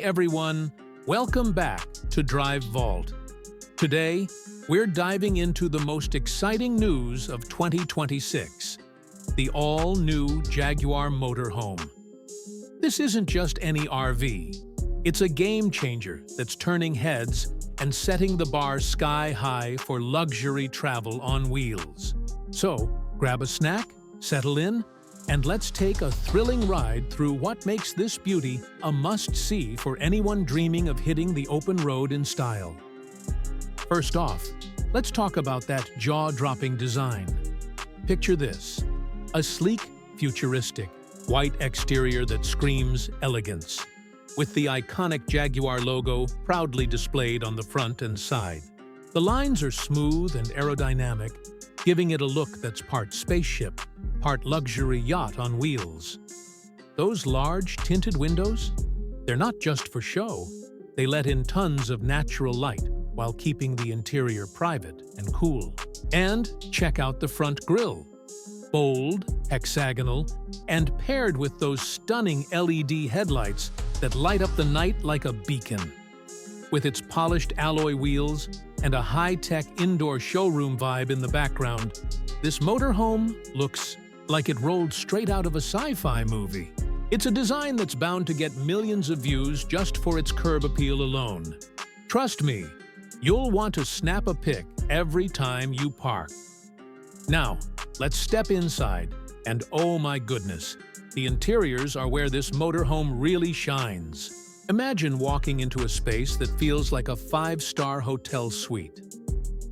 everyone, welcome back to Drive Vault. Today, we're diving into the most exciting news of 2026, the all-new Jaguar Motorhome. This isn't just any RV. It's a game-changer that's turning heads and setting the bar sky-high for luxury travel on wheels. So, grab a snack, settle in, and let's take a thrilling ride through what makes this beauty a must-see for anyone dreaming of hitting the open road in style. First off, let's talk about that jaw-dropping design. Picture this: a sleek, futuristic, white exterior that screams elegance, with the iconic Jaguar logo proudly displayed on the front and side. The lines are smooth and aerodynamic, giving it a look that's part spaceship, part luxury yacht on wheels. Those large, tinted windows? They're not just for show. They let in tons of natural light while keeping the interior private and cool. And check out the front grille. Bold, hexagonal, and paired with those stunning LED headlights that light up the night like a beacon. With its polished alloy wheels and a high-tech indoor showroom vibe in the background, this motorhome looks like it rolled straight out of a sci-fi movie. It's a design that's bound to get millions of views just for its curb appeal alone. Trust me, you'll want to snap a pic every time you park. Now, let's step inside, and oh my goodness, the interiors are where this motorhome really shines. Imagine walking into a space that feels like a five-star hotel suite.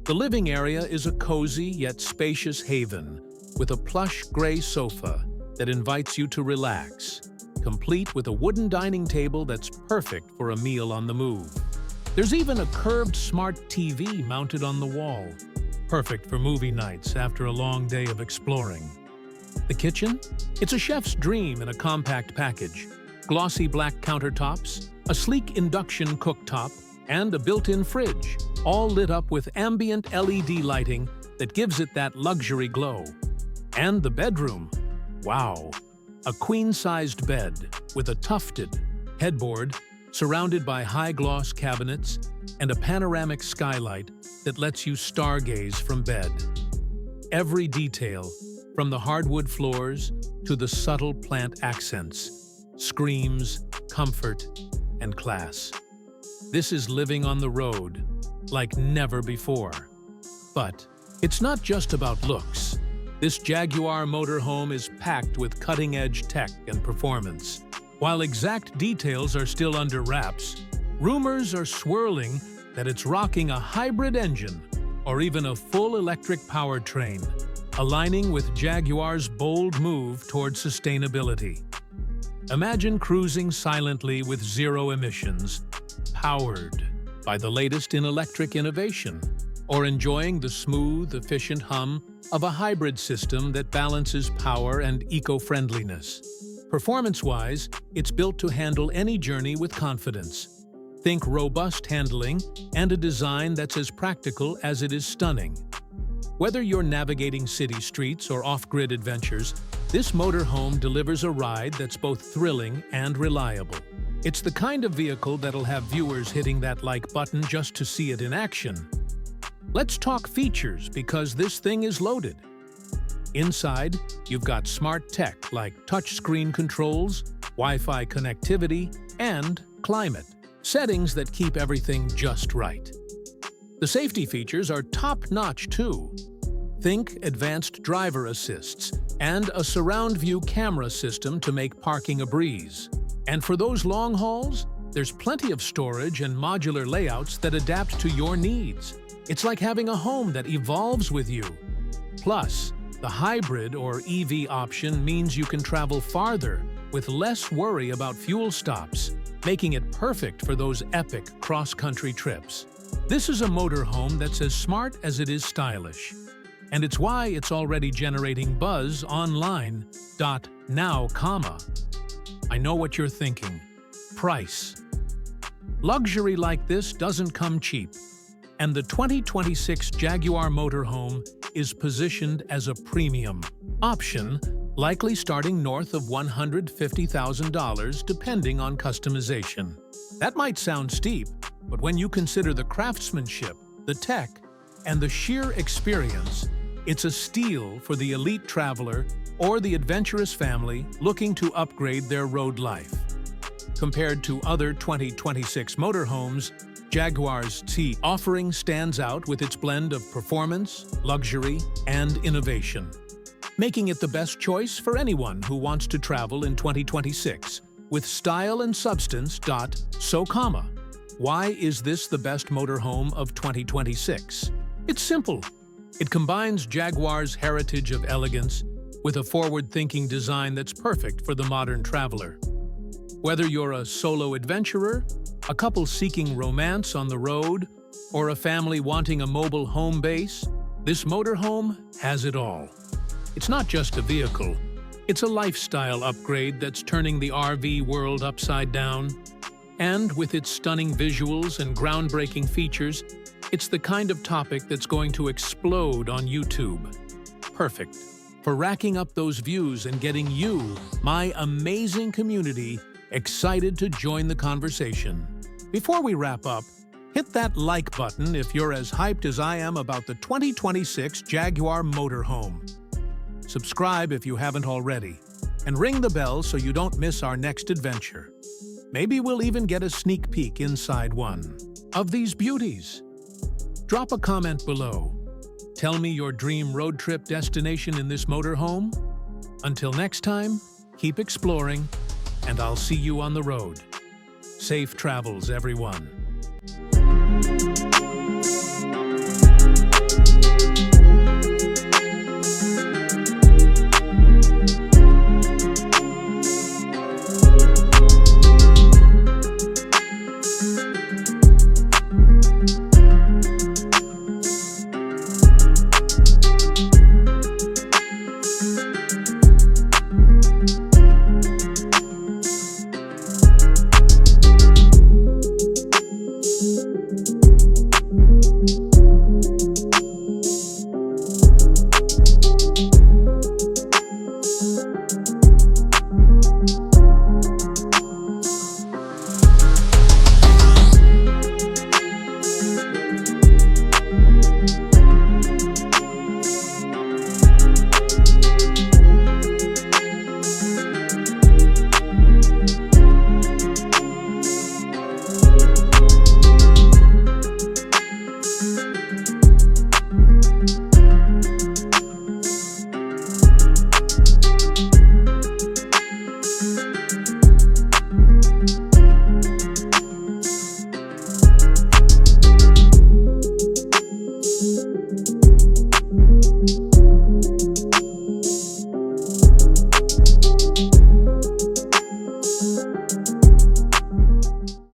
The living area is a cozy yet spacious haven, with a plush gray sofa that invites you to relax, complete with a wooden dining table that's perfect for a meal on the move. There's even a curved smart TV mounted on the wall, perfect for movie nights after a long day of exploring. The kitchen? It's a chef's dream in a compact package. Glossy black countertops, a sleek induction cooktop, and a built-in fridge, all lit up with ambient LED lighting that gives it that luxury glow. And the bedroom. Wow! A queen-sized bed with a tufted headboard surrounded by high-gloss cabinets and a panoramic skylight that lets you stargaze from bed. Every detail, from the hardwood floors to the subtle plant accents, screams comfort and class. This is living on the road like never before. But it's not just about looks. This Jaguar motorhome is packed with cutting-edge tech and performance. While exact details are still under wraps, rumors are swirling that it's rocking a hybrid engine or even a full electric powertrain, aligning with Jaguar's bold move toward sustainability. Imagine cruising silently with zero emissions, powered by the latest in electric innovation, or enjoying the smooth, efficient hum of a hybrid system that balances power and eco-friendliness. Performance-wise, it's built to handle any journey with confidence. Think robust handling and a design that's as practical as it is stunning. Whether you're navigating city streets or off-grid adventures, this motorhome delivers a ride that's both thrilling and reliable. It's the kind of vehicle that'll have viewers hitting that like button just to see it in action. Let's talk features, because this thing is loaded. Inside, you've got smart tech like touchscreen controls, Wi-Fi connectivity, and climate, settings that keep everything just right. The safety features are top-notch too. Think advanced driver assists and a surround view camera system to make parking a breeze. And for those long hauls, there's plenty of storage and modular layouts that adapt to your needs. It's like having a home that evolves with you. Plus, the hybrid or EV option means you can travel farther with less worry about fuel stops, making it perfect for those epic cross-country trips. This is a motorhome that's as smart as it is stylish. And it's why it's already generating buzz online. Now, I know what you're thinking. Price. Luxury like this doesn't come cheap. And the 2026 Jaguar Motorhome is positioned as a premium option likely starting north of $150,000 depending on customization. That might sound steep, but when you consider the craftsmanship, the tech, and the sheer experience, it's a steal for the elite traveler or the adventurous family looking to upgrade their road life. Compared to other 2026 motorhomes, Jaguar's T offering stands out with its blend of performance, luxury, and innovation, making it the best choice for anyone who wants to travel in 2026 with style and substance. So, why is this the best motorhome of 2026? It's simple. It combines Jaguar's heritage of elegance with a forward-thinking design that's perfect for the modern traveler. Whether you're a solo adventurer, a couple seeking romance on the road, or a family wanting a mobile home base, this motorhome has it all. It's not just a vehicle, it's a lifestyle upgrade that's turning the RV world upside down. And with its stunning visuals and groundbreaking features, it's the kind of topic that's going to explode on YouTube. Perfect for racking up those views and getting you, my amazing community, excited to join the conversation. Before we wrap up, hit that like button if you're as hyped as I am about the 2026 Jaguar Motorhome. Subscribe if you haven't already, and ring the bell so you don't miss our next adventure. Maybe we'll even get a sneak peek inside one of these beauties. Drop a comment below. Tell me your dream road trip destination in this motorhome. Until next time, keep exploring, and I'll see you on the road. Safe travels, everyone.